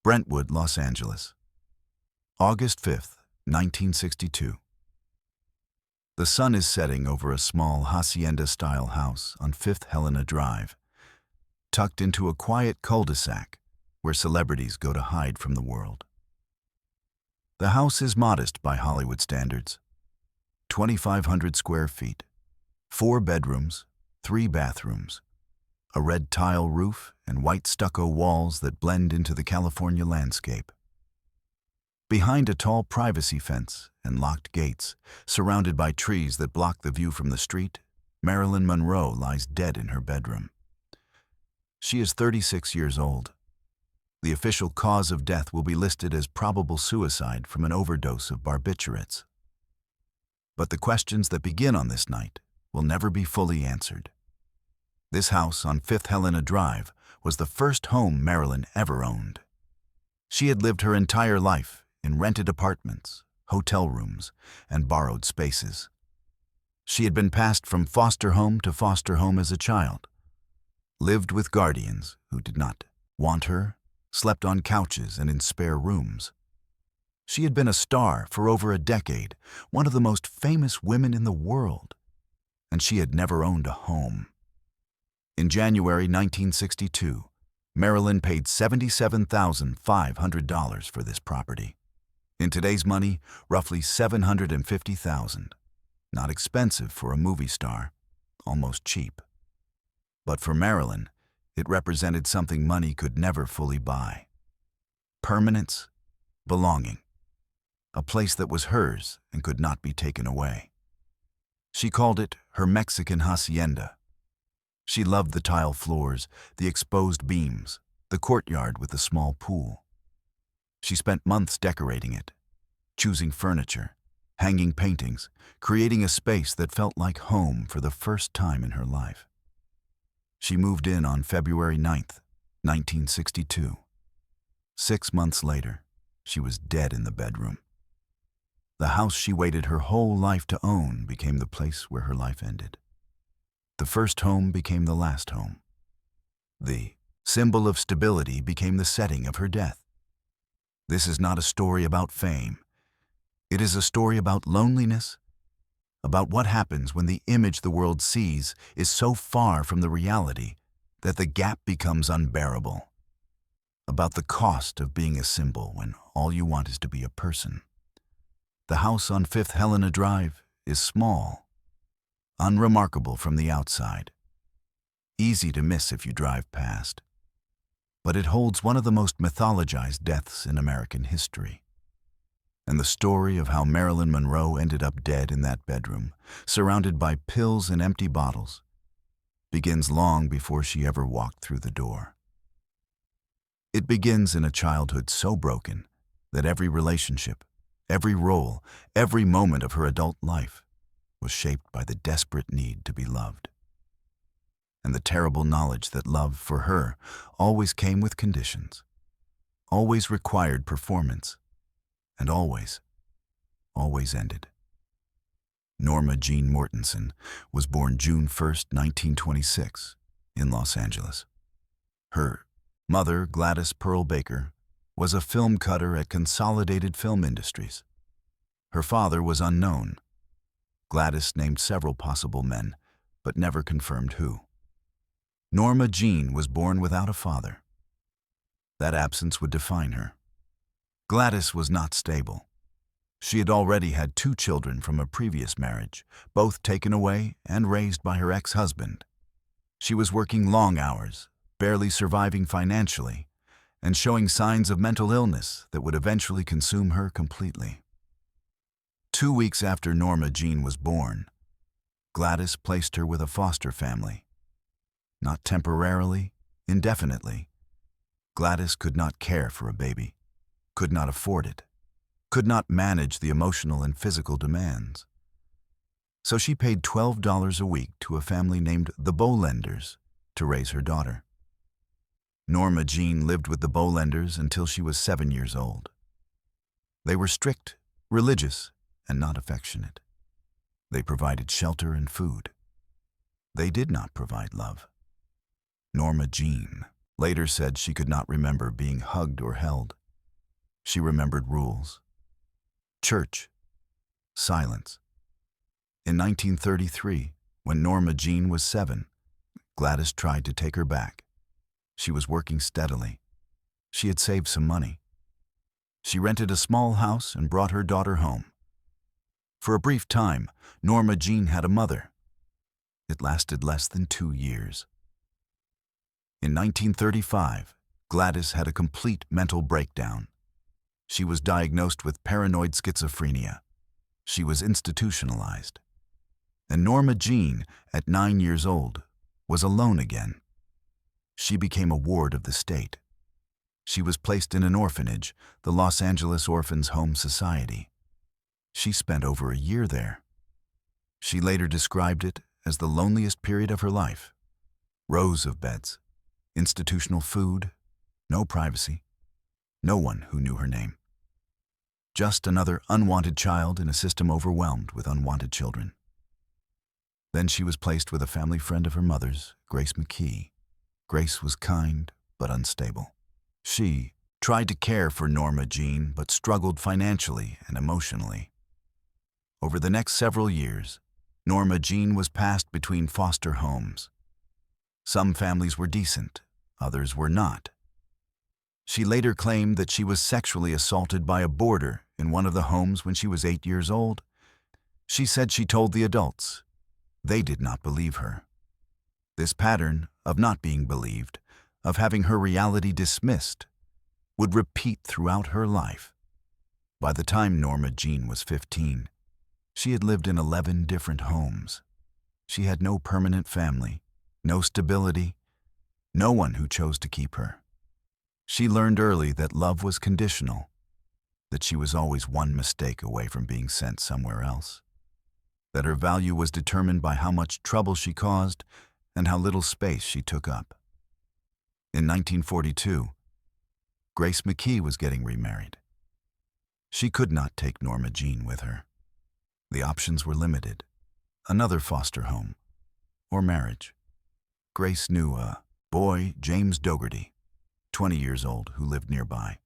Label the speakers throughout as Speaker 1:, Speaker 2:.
Speaker 1: Brentwood, Los Angeles. August 5th, 1962. The sun is setting over a small hacienda-style house on Fifth Helena Drive, tucked into a quiet cul-de-sac where celebrities go to hide from the world. The house is modest by Hollywood standards. 2,500 square feet, 4 bedrooms, 3 bathrooms, a red tile roof and white stucco walls that blend into the California landscape. Behind a tall privacy fence and locked gates, surrounded by trees that block the view from the street, Marilyn Monroe lies dead in her bedroom. She is 36 years old. The official cause of death will be listed as probable suicide from an overdose of barbiturates. But the questions that begin on this night will never be fully answered. This house on Fifth Helena Drive was the first home Marilyn ever owned. She had lived her entire life in rented apartments, hotel rooms, and borrowed spaces. She had been passed from foster home to foster home as a child, lived with guardians who did not want her, slept on couches and in spare rooms. She had been a star for over a decade, one of the most famous women in the world, and she had never owned a home. In January 1962, Marilyn paid $77,500 for this property. In today's money, roughly $750,000. Not expensive for a movie star, almost cheap. But for Marilyn, it represented something money could never fully buy. Permanence, belonging. A place that was hers and could not be taken away. She called it her Mexican hacienda. She loved the tile floors, the exposed beams, the courtyard with the small pool. She spent months decorating it, choosing furniture, hanging paintings, creating a space that felt like home for the first time in her life. She moved in on February 9th, 1962. 6 months later, she was dead in the bedroom. The house she waited her whole life to own became the place where her life ended. The first home became the last home. The symbol of stability became the setting of her death. This is not a story about fame. It is a story about loneliness, about what happens when the image the world sees is so far from the reality that the gap becomes unbearable. About the cost of being a symbol when all you want is to be a person. The house on Fifth Helena Drive is small, unremarkable from the outside, easy to miss if you drive past. But it holds one of the most mythologized deaths in American history. And the story of how Marilyn Monroe ended up dead in that bedroom, surrounded by pills and empty bottles, begins long before she ever walked through the door. It begins in a childhood so broken that every relationship, every role, every moment of her adult life was shaped by the desperate need to be loved. And the terrible knowledge that love for her always came with conditions, always required performance, and always ended. Norma Jeane was born June 1st, 1926, in Los Angeles. Her mother, Gladys Pearl Baker, was a film cutter at Consolidated Film Industries. Her father was unknown. Gladys named several possible men, but never confirmed who. Norma Jeane was born without a father. That absence would define her. Gladys was not stable. She had already had 2 children from a previous marriage, both taken away and raised by her ex-husband. She was working long hours, barely surviving financially, and showing signs of mental illness that would eventually consume her completely. 2 weeks after Norma Jeane was born, Gladys placed her with a foster family. Not temporarily, indefinitely. Gladys could not care for a baby, could not afford it, could not manage the emotional and physical demands. So she paid $12 a week to a family named the Bolenders to raise her daughter. Norma Jeane lived with the Bolenders until she was 7 years old. They were strict, religious, and not affectionate. They provided shelter and food. They did not provide love. Norma Jeane later said she could not remember being hugged or held. She remembered rules. Church. Silence. In 1933, when Norma Jeane was 7, Gladys tried to take her back. She was working steadily. She had saved some money. She rented a small house and brought her daughter home. For a brief time, Norma Jeane had a mother. It lasted less than 2 years. In 1935, Gladys had a complete mental breakdown. She was diagnosed with paranoid schizophrenia. She was institutionalized. And Norma Jeane, at 9 years old, was alone again. She became a ward of the state. She was placed in an orphanage, the Los Angeles Orphans' Home Society. She spent over a year there. She later described it as the loneliest period of her life. Rows of beds, institutional food, no privacy, no one who knew her name. Just another unwanted child in a system overwhelmed with unwanted children. Then she was placed with a family friend of her mother's, Grace McKee. Grace was kind but unstable. She tried to care for Norma Jeane but struggled financially and emotionally. Over the next several years, Norma Jeane was passed between foster homes. Some families were decent, others were not. She later claimed that she was sexually assaulted by a boarder in one of the homes when she was 8 years old. She said she told the adults. They did not believe her. This pattern of not being believed, of having her reality dismissed, would repeat throughout her life. By the time Norma Jeane was 15, she had lived in 11 different homes. She had no permanent family, no stability, no one who chose to keep her. She learned early that love was conditional, that she was always one mistake away from being sent somewhere else, that her value was determined by how much trouble she caused and how little space she took up. In 1942, Grace McKee was getting remarried. She could not take Norma Jeane with her. The options were limited: another foster home or marriage. Grace knew a boy, James Dougherty, 20 years old, who lived nearby.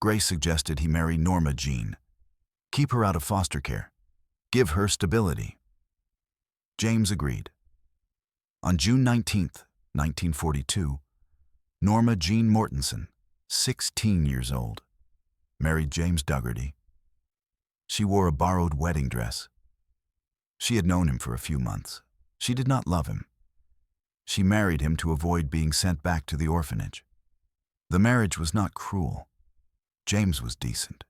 Speaker 1: Grace suggested he marry Norma Jeane, keep her out of foster care, give her stability. James agreed. On June 19, 1942, Norma Jeane Mortensen, 16 years old, married James Dougherty. She wore a borrowed wedding dress. She had known him for a few months. She did not love him. She married him to avoid being sent back to the orphanage. The marriage was not cruel. James was decent.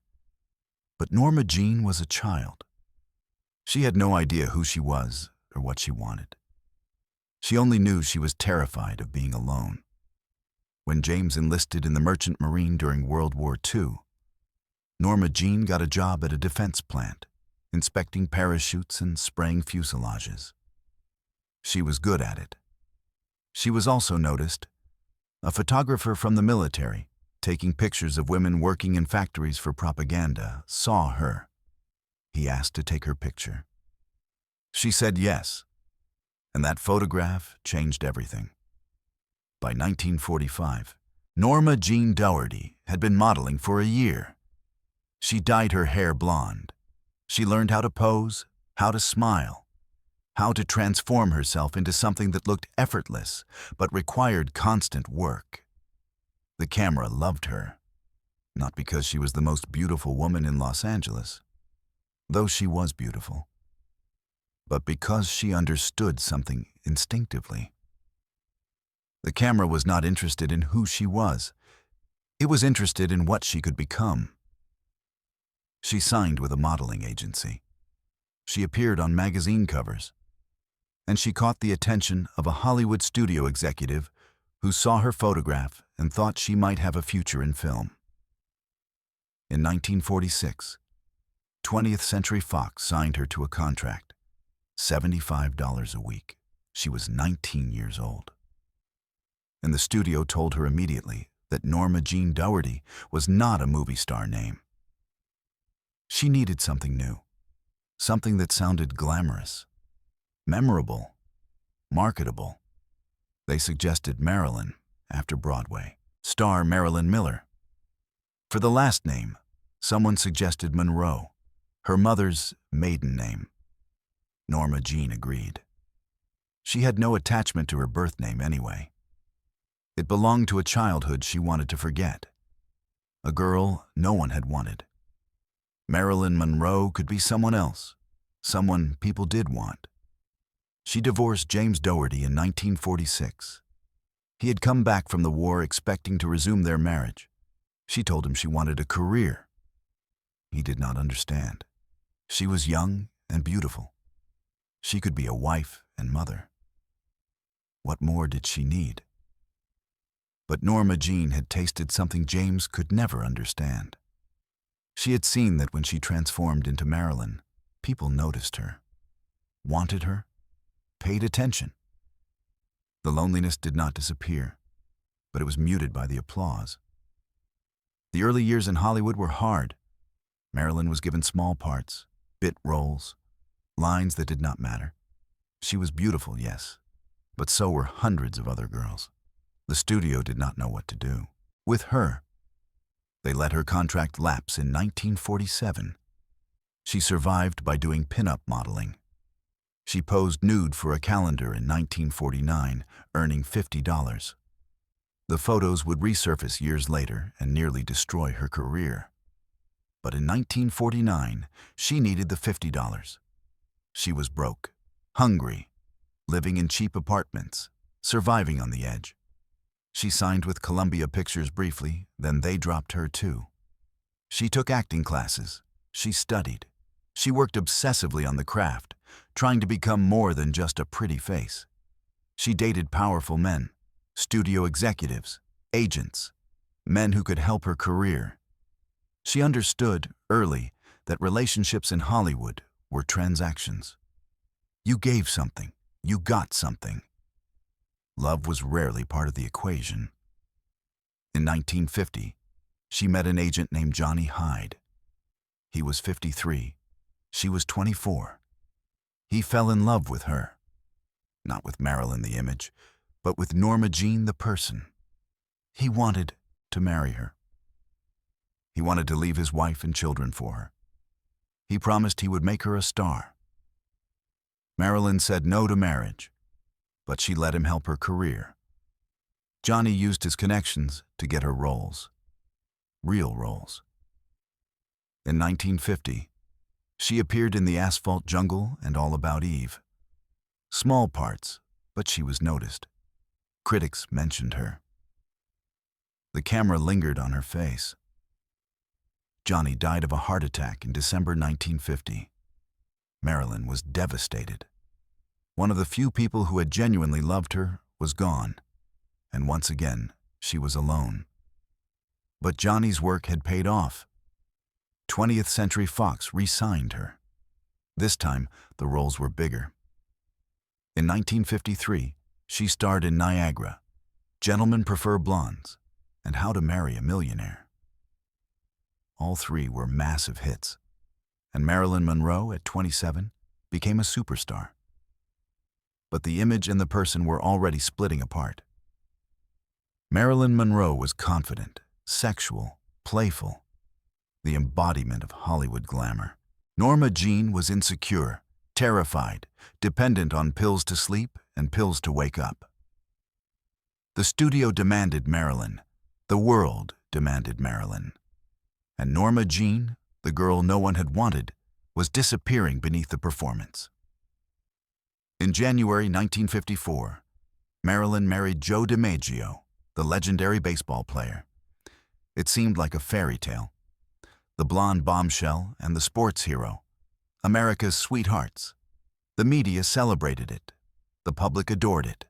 Speaker 1: But Norma Jeane was a child. She had no idea who she was or what she wanted. She only knew she was terrified of being alone. When James enlisted in the Merchant Marine during World War II, Norma Jeane got a job at a defense plant, inspecting parachutes and spraying fuselages. She was good at it. She was also noticed. A photographer from the military, taking pictures of women working in factories for propaganda, saw her. He asked to take her picture. She said yes, and that photograph changed everything. By 1945, Norma Jeane Dougherty had been modeling for a year. She dyed her hair blonde. She learned how to pose, how to smile, how to transform herself into something that looked effortless but required constant work. The camera loved her, not because she was the most beautiful woman in Los Angeles, though she was beautiful, but because she understood something instinctively. The camera was not interested in who she was. It was interested in what she could become. She signed with a modeling agency. She appeared on magazine covers. And she caught the attention of a Hollywood studio executive who saw her photograph and thought she might have a future in film. In 1946, 20th Century Fox signed her to a contract, $75 a week. She was 19 years old. And the studio told her immediately that Norma Jeane Dougherty was not a movie star name. She needed something new, something that sounded glamorous, memorable, marketable. They suggested Marilyn, after Broadway. Star Marilyn Miller. For the last name, someone suggested Monroe, her mother's maiden name. Norma Jeane agreed. She had no attachment to her birth name anyway. It belonged to a childhood she wanted to forget. A girl no one had wanted. Marilyn Monroe could be someone else, someone people did want. She divorced James Dougherty in 1946. He had come back from the war expecting to resume their marriage. She told him she wanted a career. He did not understand. She was young and beautiful. She could be a wife and mother. What more did she need? But Norma Jeane had tasted something James could never understand. She had seen that when she transformed into Marilyn, people noticed her, wanted her, paid attention. The loneliness did not disappear, but it was muted by the applause. The early years in Hollywood were hard. Marilyn was given small parts, bit roles, lines that did not matter. She was beautiful, yes, but so were hundreds of other girls. The studio did not know what to do with her. They let her contract lapse in 1947. She survived by doing pin-up modeling. She posed nude for a calendar in 1949, earning $50. The photos would resurface years later and nearly destroy her career. But in 1949, she needed the $50. She was broke, hungry, living in cheap apartments, surviving on the edge. She signed with Columbia Pictures briefly, then they dropped her too. She took acting classes. She studied. She worked obsessively on the craft, trying to become more than just a pretty face. She dated powerful men, studio executives, agents, men who could help her career. She understood early that relationships in Hollywood were transactions. You gave something, you got something. Love was rarely part of the equation. In 1950, she met an agent named Johnny Hyde. He was 53. She was 24. He fell in love with her. Not with Marilyn the image, but with Norma Jeane the person. He wanted to marry her. He wanted to leave his wife and children for her. He promised he would make her a star. Marilyn said no to marriage, but she let him help her career. Johnny used his connections to get her roles. Real roles. In 1950, she appeared in The Asphalt Jungle and All About Eve. Small parts, but she was noticed. Critics mentioned her. The camera lingered on her face. Johnny died of a heart attack in December 1950. Marilyn was devastated. One of the few people who had genuinely loved her was gone, and once again, she was alone. But Johnny's work had paid off. 20th Century Fox re-signed her. This time, the roles were bigger. In 1953, she starred in Niagara, Gentlemen Prefer Blondes, and How to Marry a Millionaire. All three were massive hits, and Marilyn Monroe, at 27, became a superstar. But the image and the person were already splitting apart. Marilyn Monroe was confident, sexual, playful, the embodiment of Hollywood glamour. Norma Jeane was insecure, terrified, dependent on pills to sleep and pills to wake up. The studio demanded Marilyn. The world demanded Marilyn. And Norma Jeane, the girl no one had wanted, was disappearing beneath the performance. In January 1954, Marilyn married Joe DiMaggio, the legendary baseball player. It seemed like a fairy tale. The blonde bombshell and the sports hero, America's sweethearts. The media celebrated it. The public adored it.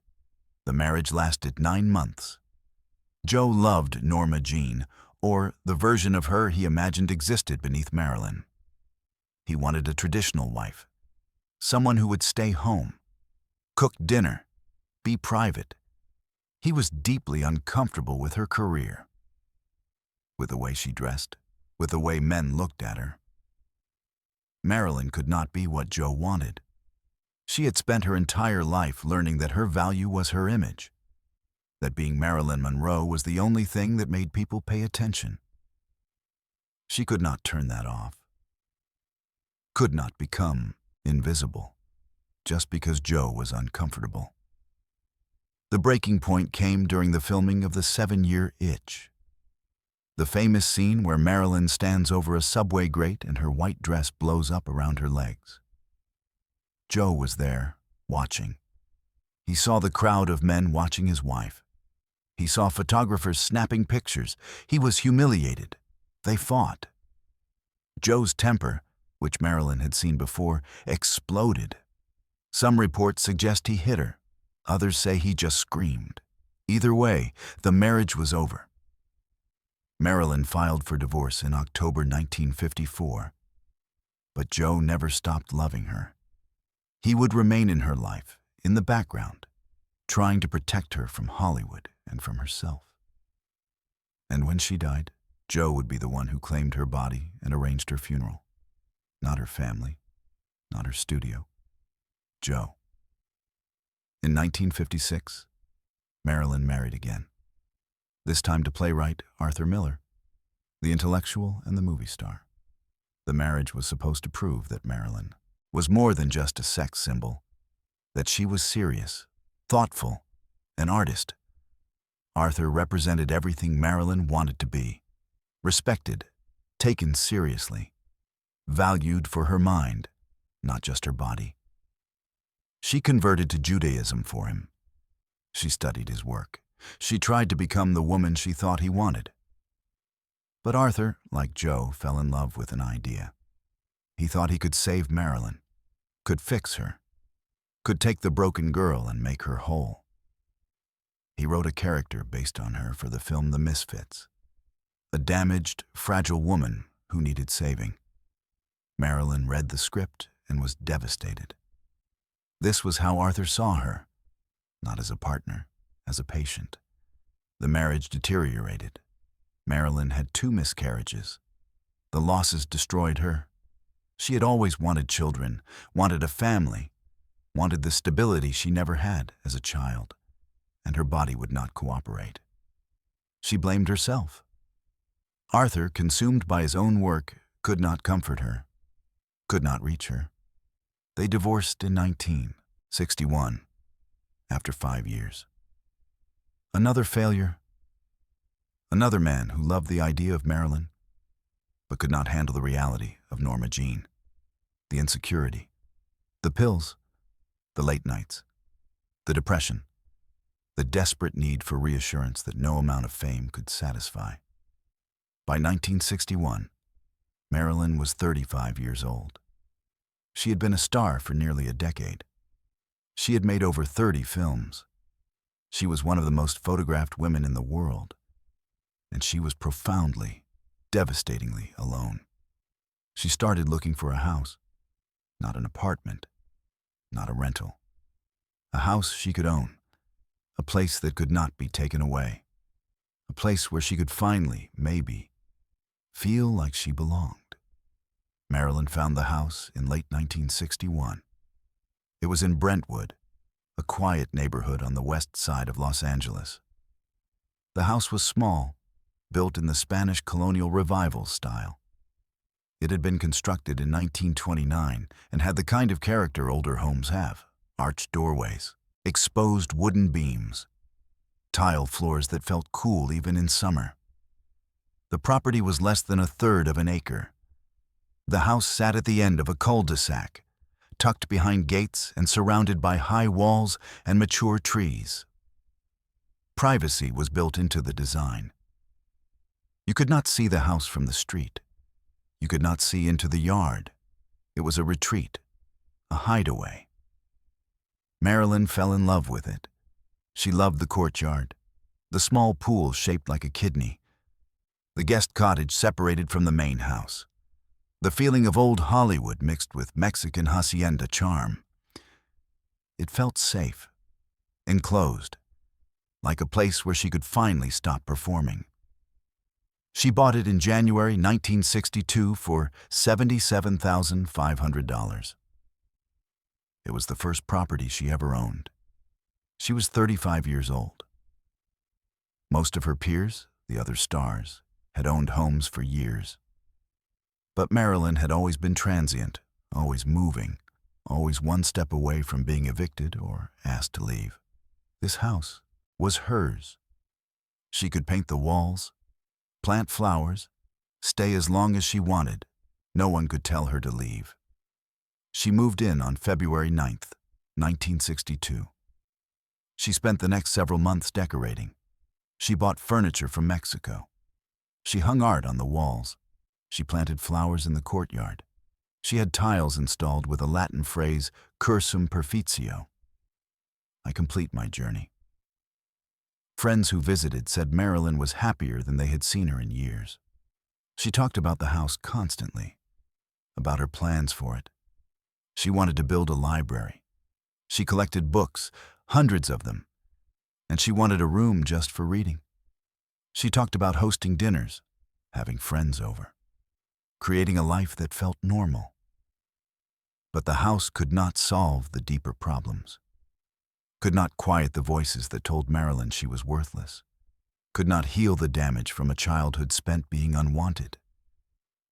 Speaker 1: The marriage lasted 9 months. Joe loved Norma Jeane, or the version of her he imagined existed beneath Marilyn. He wanted a traditional wife, someone who would stay home, cook dinner, be private. He was deeply uncomfortable with her career, with the way she dressed, with the way men looked at her. Marilyn could not be what Joe wanted. She had spent her entire life learning that her value was her image. that being Marilyn Monroe was the only thing that made people pay attention. She could not turn that off, could not become invisible, just because Joe was uncomfortable. The breaking point came during the filming of The 7-Year Itch, the famous scene where Marilyn stands over a subway grate and her white dress blows up around her legs. Joe was there, watching. He saw the crowd of men watching his wife. He saw photographers snapping pictures. He was humiliated. They fought. Joe's temper, which Marilyn had seen before, exploded. Some reports suggest he hit her. Others say he just screamed. Either way, the marriage was over. Marilyn filed for divorce in October 1954. But Joe never stopped loving her. He would remain in her life, in the background, trying to protect her from Hollywood and from herself. And when she died, Joe would be the one who claimed her body and arranged her funeral. Not her family, not her studio. Joe. In 1956, Marilyn married again. This time to playwright Arthur Miller, the intellectual and the movie star. The marriage was supposed to prove that Marilyn was more than just a sex symbol, that she was serious, thoughtful, an artist. Arthur represented everything Marilyn wanted to be: respected, taken seriously, valued for her mind, not just her body. She converted to Judaism for him. She studied his work. She tried to become the woman she thought he wanted. But Arthur, like Joe, fell in love with an idea. He thought he could save Marilyn, could fix her, could take the broken girl and make her whole. He wrote a character based on her for the film The Misfits, a damaged, fragile woman who needed saving. Marilyn read the script and was devastated. This was how Arthur saw her, not as a partner, as a patient. The marriage deteriorated. Marilyn had 2 miscarriages. The losses destroyed her. She had always wanted children, wanted a family, wanted the stability she never had as a child, and her body would not cooperate. She blamed herself. Arthur, consumed by his own work, could not comfort her, could not reach her. They divorced in 1961, after 5 years. Another failure. Another man who loved the idea of Marilyn, but could not handle the reality of Norma Jeane, the insecurity, the pills, the late nights, the depression, the desperate need for reassurance that no amount of fame could satisfy. By 1961, Marilyn was 35 years old. She had been a star for nearly a decade. She had made over 30 films. She was one of the most photographed women in the world, and she was profoundly, devastatingly alone. She started looking for a house, not an apartment, not a rental. A house she could own, a place that could not be taken away, a place where she could finally, maybe, feel like she belonged. Marilyn found the house in late 1961. It was in Brentwood, a quiet neighborhood on the west side of Los Angeles. The house was small, built in the Spanish colonial revival style. It had been constructed in 1929 and had the kind of character older homes have: arched doorways, exposed wooden beams, tile floors that felt cool even in summer. The property was less than 1/3 of an acre. The house sat at the end of a cul-de-sac, tucked behind gates and surrounded by high walls and mature trees. Privacy was built into the design. You could not see the house from the street. You could not see into the yard. It was a retreat, a hideaway. Marilyn fell in love with it. She loved the courtyard, the small pool shaped like a kidney, the guest cottage separated from the main house, the feeling of old Hollywood mixed with Mexican hacienda charm. It felt safe, enclosed, like a place where she could finally stop performing. She bought it in January 1962 for $77,500. It was the first property she ever owned. She was 35 years old. Most of her peers, the other stars, had owned homes for years. But Marilyn had always been transient, always moving, always one step away from being evicted or asked to leave. This house was hers. She could paint the walls, plant flowers, stay as long as she wanted. No one could tell her to leave. She moved in on February 9th, 1962. She spent the next several months decorating. She bought furniture from Mexico. She hung art on the walls. She planted flowers in the courtyard. She had tiles installed with a Latin phrase, Cursum Perficio. I complete my journey. Friends who visited said Marilyn was happier than they had seen her in years. She talked about the house constantly, about her plans for it. She wanted to build a library. She collected books, hundreds of them, and she wanted a room just for reading. She talked about hosting dinners, having friends over, creating a life that felt normal. But the house could not solve the deeper problems, could not quiet the voices that told Marilyn she was worthless, could not heal the damage from a childhood spent being unwanted,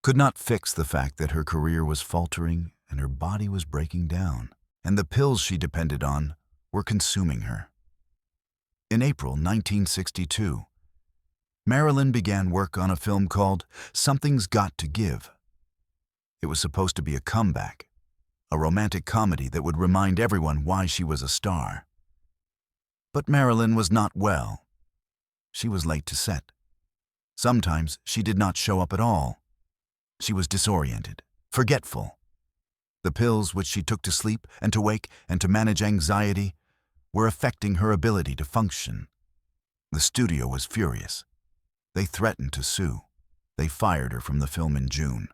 Speaker 1: could not fix the fact that her career was faltering and her body was breaking down, and the pills she depended on were consuming her. In April 1962, Marilyn began work on a film called Something's Got to Give. It was supposed to be a comeback, a romantic comedy that would remind everyone why she was a star. But Marilyn was not well. She was late to set. Sometimes she did not show up at all. She was disoriented, forgetful. The pills which she took to sleep and to wake and to manage anxiety were affecting her ability to function. The studio was furious. They threatened to sue. They fired her from the film in June.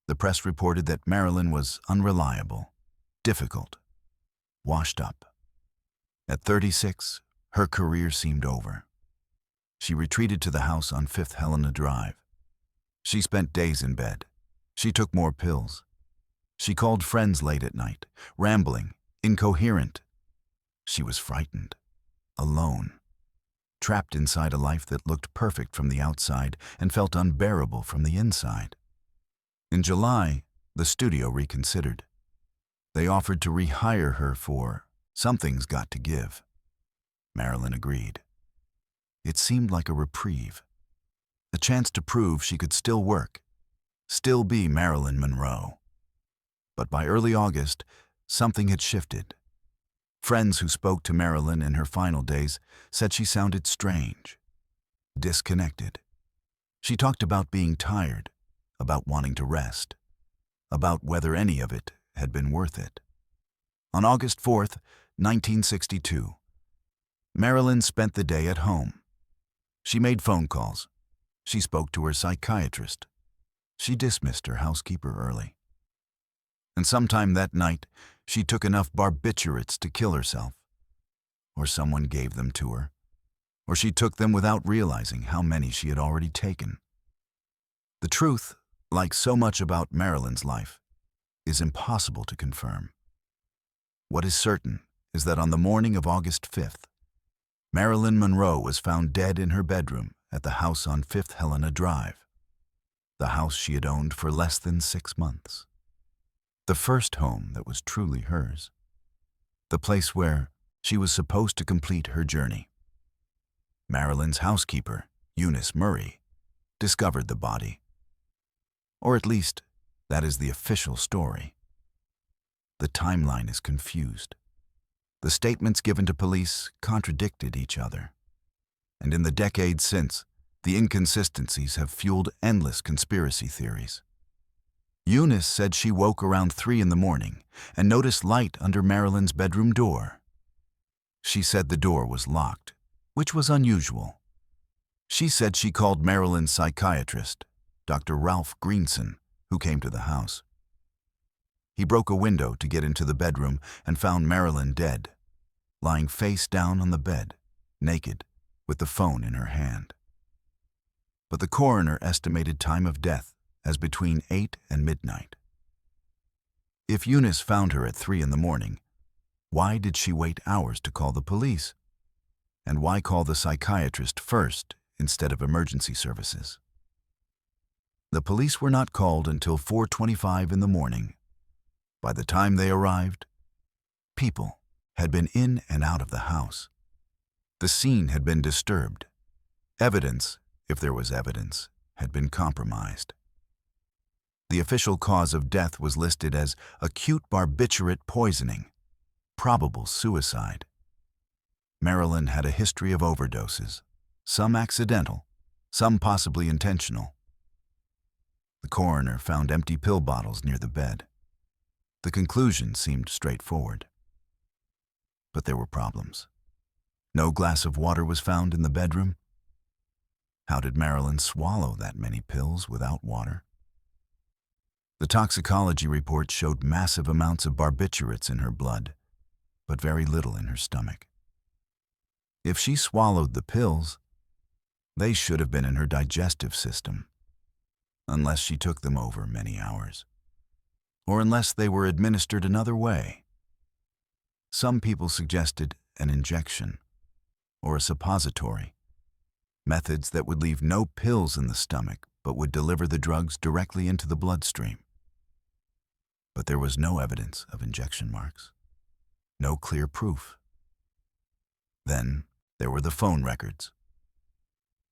Speaker 1: The press reported that Marilyn was unreliable, difficult, washed up. At 36, her career seemed over. She retreated to the house on Fifth Helena Drive. She spent days in bed. She took more pills. She called friends late at night, rambling, incoherent. She was frightened, alone, trapped inside a life that looked perfect from the outside and felt unbearable from the inside. In July, the studio reconsidered. They offered to rehire her for Something's Got to Give. Marilyn agreed. It seemed like a reprieve, a chance to prove she could still work, still be Marilyn Monroe. But by early August, something had shifted. Friends who spoke to Marilyn in her final days said she sounded strange, disconnected. She talked about being tired, about wanting to rest, about whether any of it had been worth it. On August 4th, 1962, Marilyn spent the day at home. She made phone calls. She spoke to her psychiatrist. She dismissed her housekeeper early. And sometime that night, she took enough barbiturates to kill herself. Or someone gave them to her. Or she took them without realizing how many she had already taken. The truth, like so much about Marilyn's life, is impossible to confirm. What is certain is that on the morning of August 5th, Marilyn Monroe was found dead in her bedroom at the house on Fifth Helena Drive, the house she had owned for less than 6 months. The first home that was truly hers, the place where she was supposed to complete her journey. Marilyn's housekeeper, Eunice Murray, discovered the body. Or at least, that is the official story. The timeline is confused. The statements given to police contradicted each other. And in the decades since, the inconsistencies have fueled endless conspiracy theories. Eunice said she woke around 3 in the morning and noticed light under Marilyn's bedroom door. She said the door was locked, which was unusual. She said she called Marilyn's psychiatrist, Dr. Ralph Greenson, who came to the house. He broke a window to get into the bedroom and found Marilyn dead, lying face down on the bed, naked, with the phone in her hand. But the coroner estimated time of death as between 8 and midnight. If Eunice found her at 3 in the morning, why did she wait hours to call the police? And why call the psychiatrist first instead of emergency services? The police were not called until 4:25 in the morning. By the time they arrived, people had been in and out of the house. The scene had been disturbed. Evidence, if there was evidence, had been compromised. The official cause of death was listed as acute barbiturate poisoning, probable suicide. Marilyn had a history of overdoses, some accidental, some possibly intentional. The coroner found empty pill bottles near the bed. The conclusion seemed straightforward. But there were problems. No glass of water was found in the bedroom. How did Marilyn swallow that many pills without water? The toxicology report showed massive amounts of barbiturates in her blood, but very little in her stomach. If she swallowed the pills, they should have been in her digestive system, unless she took them over many hours, or unless they were administered another way. Some people suggested an injection or a suppository, methods that would leave no pills in the stomach but would deliver the drugs directly into the bloodstream. But there was no evidence of injection marks, no clear proof. Then there were the phone records.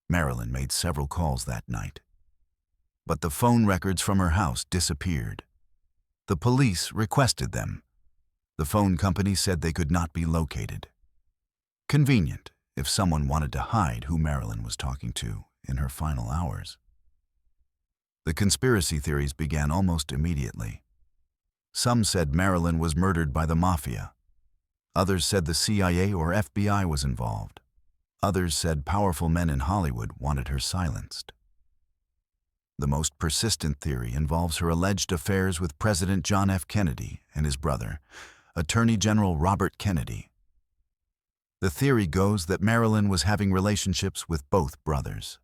Speaker 1: Marilyn made several calls that night, but the phone records from her house disappeared. The police requested them. The phone company said they could not be located. Convenient if someone wanted to hide who Marilyn was talking to in her final hours. The conspiracy theories began almost immediately. Some said Marilyn was murdered by the mafia. Others said the CIA or FBI was involved. Others said powerful men in Hollywood wanted her silenced. The most persistent theory involves her alleged affairs with President John F. Kennedy and his brother, Attorney General Robert Kennedy. The theory goes that Marilyn was having relationships with both brothers,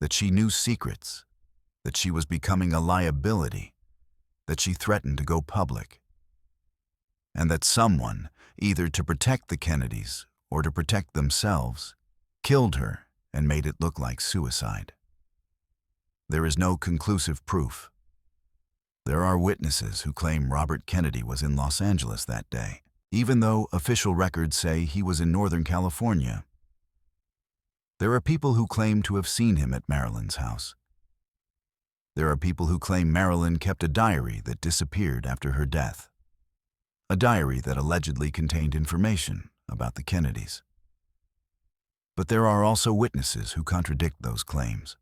Speaker 1: that she knew secrets, that she was becoming a liability, that she threatened to go public, and that someone, either to protect the Kennedys or to protect themselves, killed her and made it look like suicide. There is no conclusive proof. There are witnesses who claim Robert Kennedy was in Los Angeles that day, even though official records say he was in Northern California. There are people who claim to have seen him at Marilyn's house. There are people who claim Marilyn kept a diary that disappeared after her death, a diary that allegedly contained information about the Kennedys. But there are also witnesses who contradict those claims,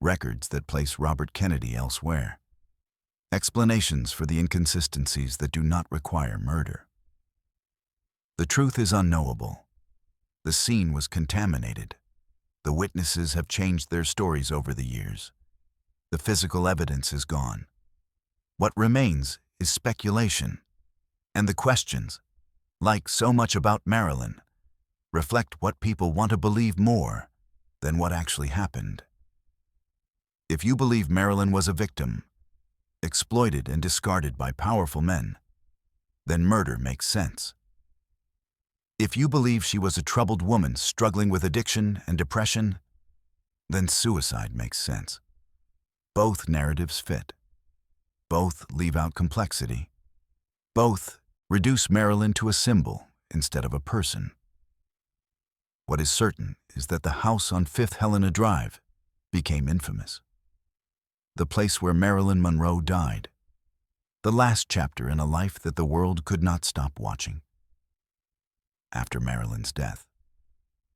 Speaker 1: records that place Robert Kennedy elsewhere, explanations for the inconsistencies that do not require murder. The truth is unknowable. The scene was contaminated. The witnesses have changed their stories over the years. The physical evidence is gone. What remains is speculation. And the questions, like so much about Marilyn, reflect what people want to believe more than what actually happened. If you believe Marilyn was a victim, exploited and discarded by powerful men, then murder makes sense. If you believe she was a troubled woman struggling with addiction and depression, then suicide makes sense. Both narratives fit. Both leave out complexity. Both reduce Marilyn to a symbol instead of a person. What is certain is that the house on Fifth Helena Drive became infamous. The place where Marilyn Monroe died. The last chapter in a life that the world could not stop watching. After Marilyn's death,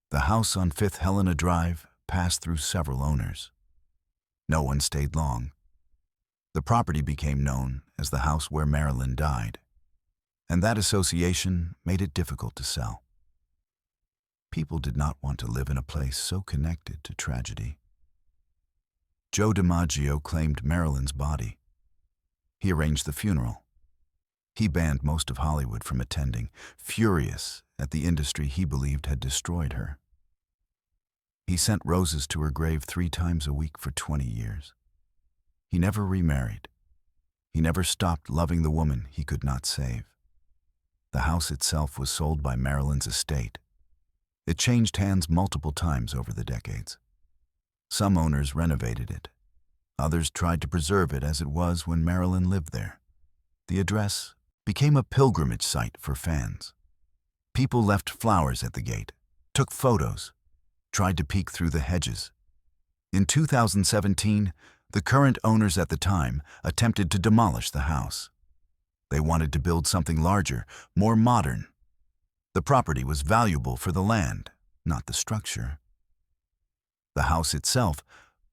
Speaker 1: the house on Fifth Helena Drive passed through several owners. No one stayed long. The property became known as the house where Marilyn died, and that association made it difficult to sell. People did not want to live in a place so connected to tragedy. Joe DiMaggio claimed Marilyn's body. He arranged the funeral. He banned most of Hollywood from attending, furious at the industry he believed had destroyed her. He sent roses to her grave 3 times a week for 20 years. He never remarried. He never stopped loving the woman he could not save. The house itself was sold by Marilyn's estate. It changed hands multiple times over the decades. Some owners renovated it. Others tried to preserve it as it was when Marilyn lived there. The address became a pilgrimage site for fans. People left flowers at the gate, took photos, tried to peek through the hedges. In 2017, the current owners at the time attempted to demolish the house. They wanted to build something larger, more modern. The property was valuable for the land, not the structure. The house itself,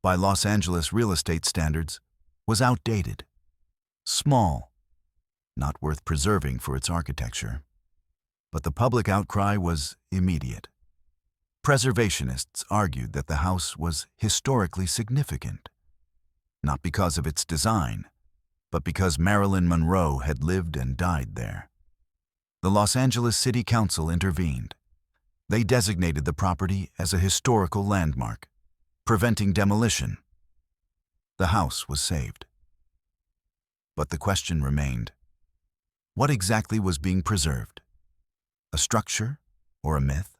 Speaker 1: by Los Angeles real estate standards, was outdated, small, not worth preserving for its architecture. But the public outcry was immediate. Preservationists argued that the house was historically significant, not because of its design, but because Marilyn Monroe had lived and died there. The Los Angeles City Council intervened. They designated the property as a historical landmark, preventing demolition. The house was saved. But the question remained, what exactly was being preserved? A structure or a myth?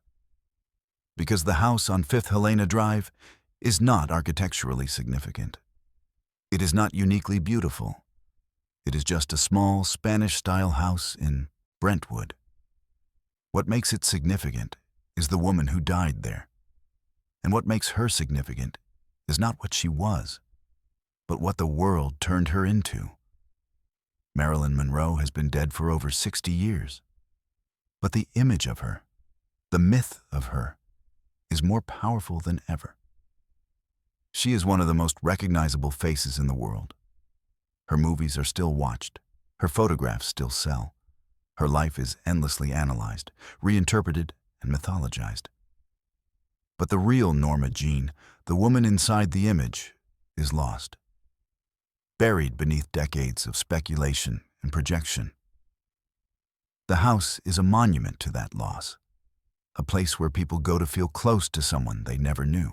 Speaker 1: Because the house on Fifth Helena Drive is not architecturally significant. It is not uniquely beautiful. It is just a small Spanish-style house in Brentwood. What makes it significant is the woman who died there. And what makes her significant is not what she was, but what the world turned her into. Marilyn Monroe has been dead for over 60 years. But the image of her, the myth of her, is more powerful than ever. She is one of the most recognizable faces in the world. Her movies are still watched. Her photographs still sell. Her life is endlessly analyzed, reinterpreted, and mythologized. But the real Norma Jeane, the woman inside the image, is lost, buried beneath decades of speculation and projection. The house is a monument to that loss, a place where people go to feel close to someone they never knew.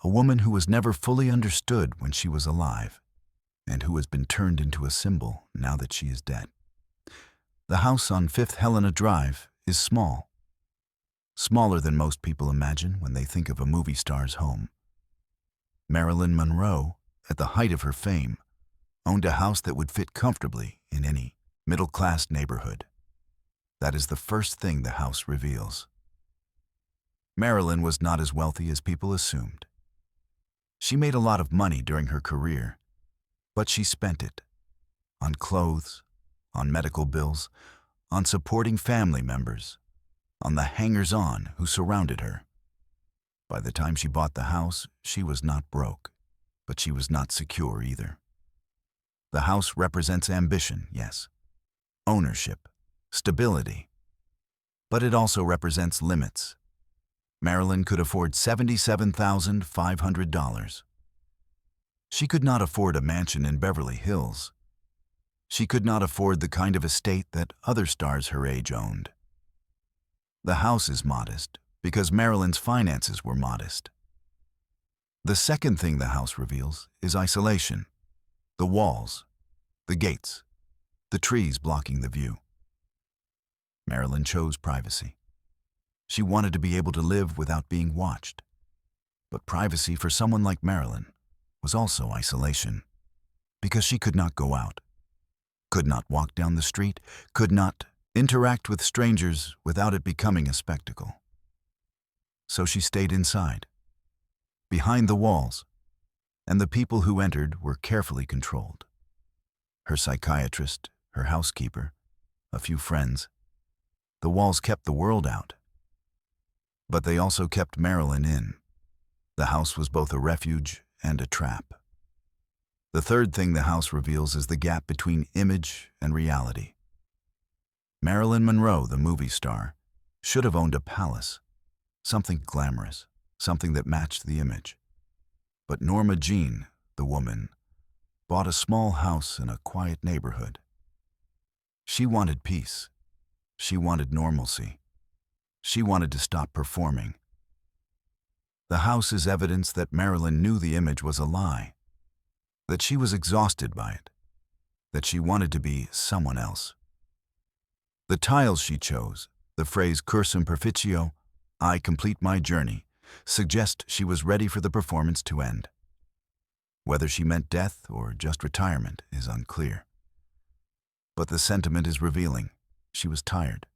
Speaker 1: A woman who was never fully understood when she was alive, and who has been turned into a symbol now that she is dead. The house on Fifth Helena Drive is small. Smaller than most people imagine when they think of a movie star's home. Marilyn Monroe, at the height of her fame, owned a house that would fit comfortably in any middle-class neighborhood. That is the first thing the house reveals. Marilyn was not as wealthy as people assumed. She made a lot of money during her career, but she spent it on clothes, on medical bills, on supporting family members, on the hangers-on who surrounded her. By the time she bought the house, she was not broke, but she was not secure either. The house represents ambition, yes, ownership, stability, but it also represents limits. Marilyn could afford $77,500. She could not afford a mansion in Beverly Hills. She could not afford the kind of estate that other stars her age owned. The house is modest because Marilyn's finances were modest. The second thing the house reveals is isolation. The walls, the gates, the trees blocking the view. Marilyn chose privacy. She wanted to be able to live without being watched. But privacy for someone like Marilyn was also isolation, because she could not go out, could not walk down the street, could not interact with strangers without it becoming a spectacle. So she stayed inside, behind the walls, and the people who entered were carefully controlled. Her psychiatrist, her housekeeper, a few friends. The walls kept the world out. But they also kept Marilyn in. The house was both a refuge and a trap. The third thing the house reveals is the gap between image and reality. Marilyn Monroe, the movie star, should have owned a palace, something glamorous, something that matched the image. But Norma Jeane, the woman, bought a small house in a quiet neighborhood. She wanted peace. She wanted normalcy. She wanted to stop performing. The house is evidence that Marilyn knew the image was a lie, that she was exhausted by it, that she wanted to be someone else. The tiles she chose, the phrase Cursum Perficio, "I complete my journey," suggest she was ready for the performance to end. Whether she meant death or just retirement is unclear. But the sentiment is revealing. She was tired.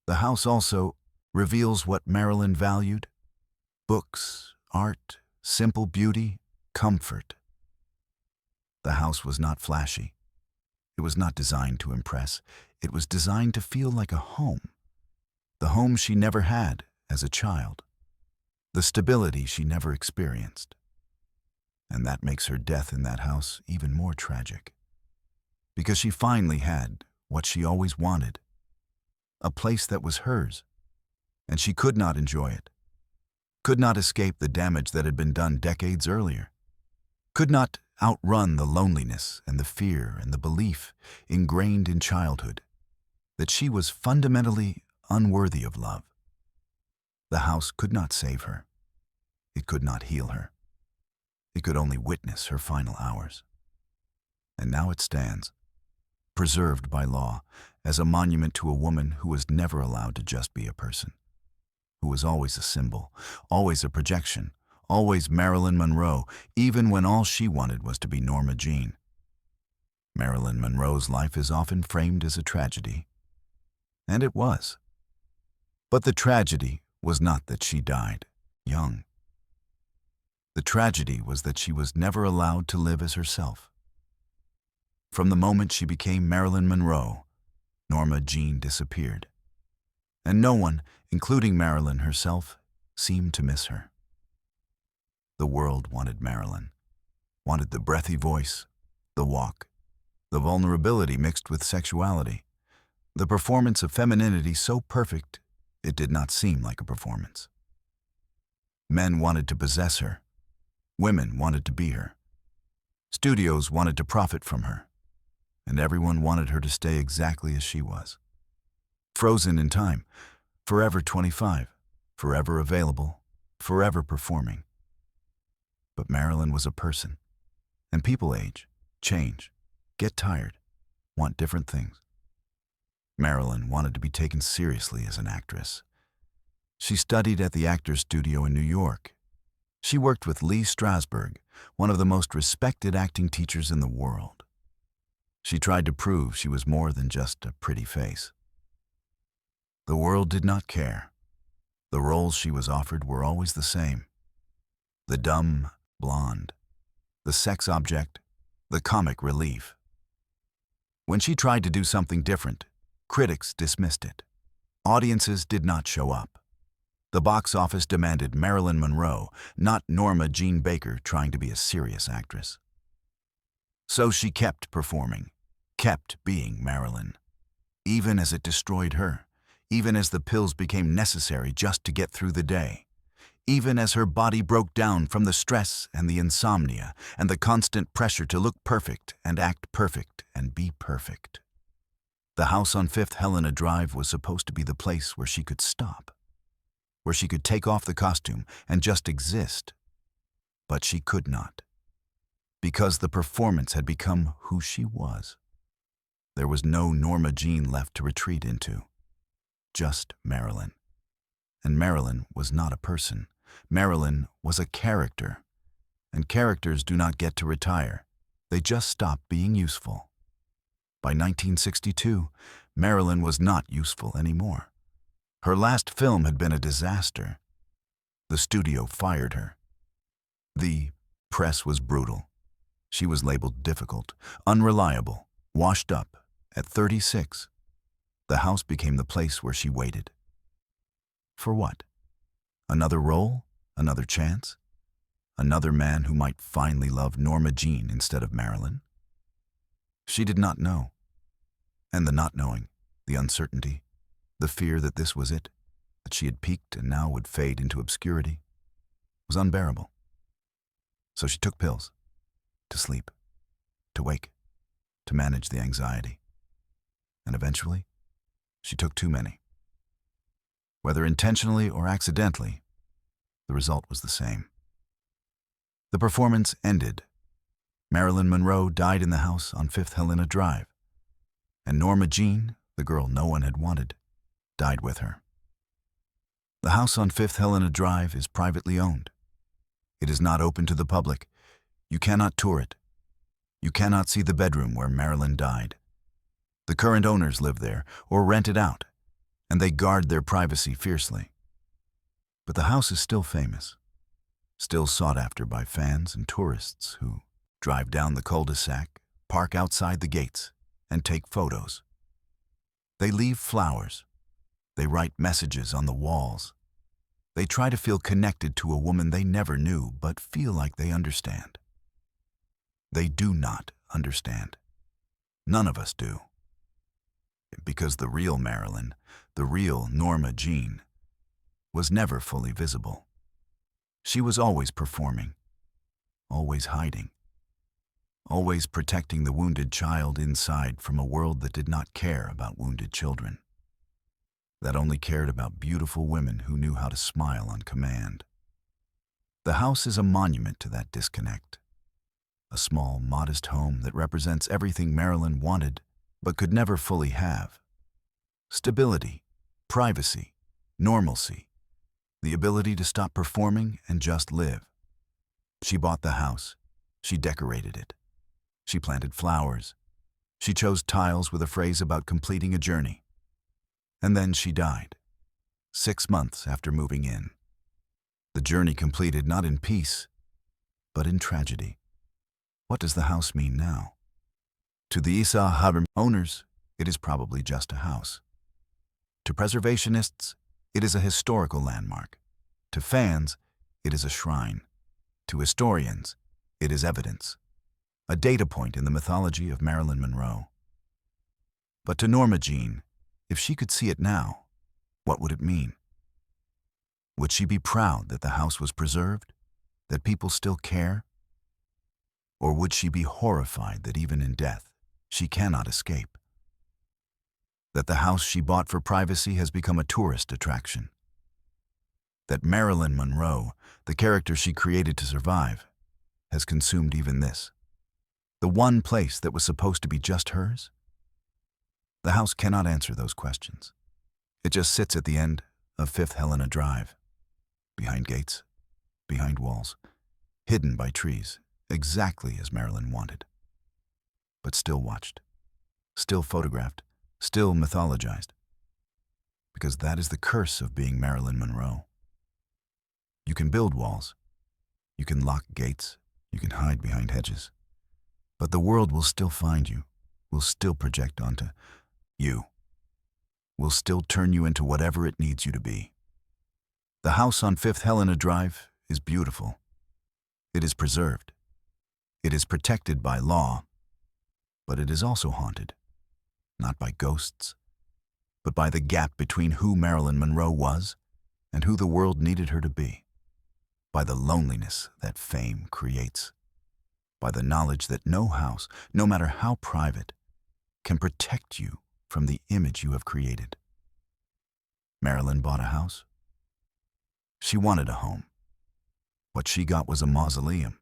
Speaker 1: The house also reveals what Marilyn valued: books, art, simple beauty, comfort. The house was not flashy. It was not designed to impress. It was designed to feel like a home. The home she never had as a child. The stability she never experienced. And that makes her death in that house even more tragic. Because she finally had what she always wanted. A place that was hers. And she could not enjoy it. Could not escape the damage that had been done decades earlier. Could not outrun the loneliness and the fear and the belief ingrained in childhood that she was fundamentally unworthy of love. The house could not save her. It could not heal her. It could only witness her final hours. And now it stands, preserved by law, as a monument to a woman who was never allowed to just be a person, who was always a symbol, always a projection, always Marilyn Monroe, even when all she wanted was to be Norma Jeane. Marilyn Monroe's life is often framed as a tragedy. And it was. But the tragedy was not that she died young. The tragedy was that she was never allowed to live as herself. From the moment she became Marilyn Monroe, Norma Jeane disappeared. And no one, including Marilyn herself, seemed to miss her. The world wanted Marilyn, wanted the breathy voice, the walk, the vulnerability mixed with sexuality, the performance of femininity so perfect it did not seem like a performance. Men wanted to possess her. Women wanted to be her. Studios wanted to profit from her. And everyone wanted her to stay exactly as she was. Frozen in time, forever 25, forever available, forever performing. But Marilyn was a person. And people age, change, get tired, want different things. Marilyn wanted to be taken seriously as an actress. She studied at the Actors Studio in New York. She worked with Lee Strasberg, one of the most respected acting teachers in the world. She tried to prove she was more than just a pretty face. The world did not care. The roles she was offered were always the same. The dumb blonde, the sex object, the comic relief. When she tried to do something different, critics dismissed it. Audiences did not show up. The box office demanded Marilyn Monroe, not Norma Jeane Baker trying to be a serious actress. So she kept performing, kept being Marilyn, even as it destroyed her, even as the pills became necessary just to get through the day, even as her body broke down from the stress and the insomnia and the constant pressure to look perfect and act perfect and be perfect. The house on Fifth Helena Drive was supposed to be the place where she could stop, where she could take off the costume and just exist. But she could not, because the performance had become who she was. There was no Norma Jeane left to retreat into, just Marilyn. And Marilyn was not a person. Marilyn was a character, and characters do not get to retire. They just stop being useful. By 1962, Marilyn was not useful anymore. Her last film had been a disaster. The studio fired her. The press was brutal. She was labeled difficult, unreliable, washed up. At 36, the house became the place where she waited. For what? Another role? Another chance? Another man who might finally love Norma Jeane instead of Marilyn? She did not know. And the not knowing, the uncertainty, the fear that this was it, that she had peaked and now would fade into obscurity, was unbearable. So she took pills, to sleep, to wake, to manage the anxiety. And eventually, she took too many. Whether intentionally or accidentally, the result was the same. The performance ended. Marilyn Monroe died in the house on Fifth Helena Drive, and Norma Jeane, the girl no one had wanted, died with her. The house on Fifth Helena Drive is privately owned. It is not open to the public. You cannot tour it. You cannot see the bedroom where Marilyn died. The current owners live there or rent it out, and they guard their privacy fiercely. But the house is still famous, still sought after by fans and tourists who drive down the cul-de-sac, park outside the gates, and take photos. They leave flowers. They write messages on the walls. They try to feel connected to a woman they never knew but feel like they understand. They do not understand. None of us do. Because the real Marilyn, the real Norma Jeane, was never fully visible. She was always performing, always hiding, always protecting the wounded child inside from a world that did not care about wounded children, that only cared about beautiful women who knew how to smile on command. The house is a monument to that disconnect. A small, modest home that represents everything Marilyn wanted but could never fully have. Stability, privacy, normalcy, the ability to stop performing and just live. She bought the house. She decorated it. She planted flowers. She chose tiles with a phrase about completing a journey. And then she died, 6 months after moving in. The journey completed not in peace, but in tragedy. What does the house mean now? To the owners, it is probably just a house. To preservationists, it is a historical landmark. To fans, it is a shrine. To historians, it is evidence, a data point in the mythology of Marilyn Monroe. But to Norma Jeane, if she could see it now, what would it mean? Would she be proud that the house was preserved, that people still care? Or would she be horrified that even in death, she cannot escape? That the house she bought for privacy has become a tourist attraction? That Marilyn Monroe, the character she created to survive, has consumed even this, the one place that was supposed to be just hers? The house cannot answer those questions. It just sits at the end of Fifth Helena Drive, behind gates, behind walls, hidden by trees, exactly as Marilyn wanted. But still watched, still photographed, still mythologized. Because that is the curse of being Marilyn Monroe. You can build walls, you can lock gates, you can hide behind hedges, but the world will still find you, will still project onto you, will still turn you into whatever it needs you to be. The house on Fifth Helena Drive is beautiful. It is preserved. It is protected by law, but it is also haunted, not by ghosts, but by the gap between who Marilyn Monroe was and who the world needed her to be, by the loneliness that fame creates, by the knowledge that no house, no matter how private, can protect you from the image you have created. Marilyn bought a house. She wanted a home. What she got was a mausoleum,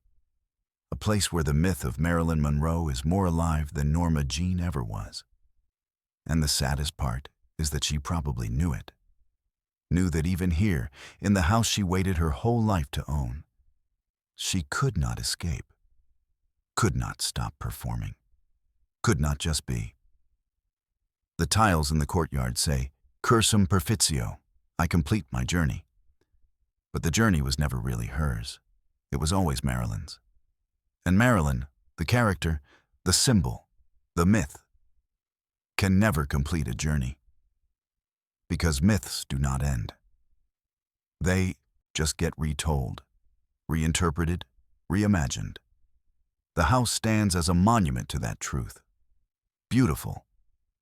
Speaker 1: a place where the myth of Marilyn Monroe is more alive than Norma Jeane ever was. And the saddest part is that she probably knew it. Knew that even here, in the house she waited her whole life to own, she could not escape, could not stop performing, could not just be. The tiles in the courtyard say, "Cursum Perficio, I complete my journey." But the journey was never really hers. It was always Marilyn's. And Marilyn, the character, the symbol, the myth, can never complete a journey. Because myths do not end. They just get retold, reinterpreted, reimagined. The house stands as a monument to that truth. Beautiful,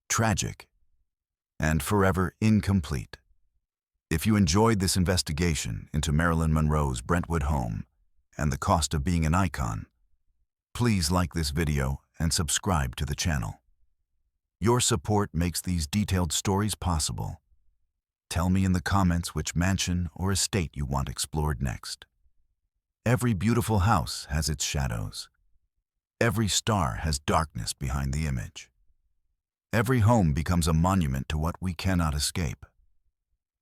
Speaker 1: tragic, and forever incomplete. If you enjoyed this investigation into Marilyn Monroe's Brentwood home and the cost of being an icon, please like this video and subscribe to the channel. Your support makes these detailed stories possible. Tell me in the comments which mansion or estate you want explored next. Every beautiful house has its shadows. Every star has darkness behind the image. Every home becomes a monument to what we cannot escape.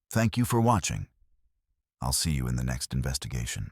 Speaker 1: Thank you for watching. I'll see you in the next investigation.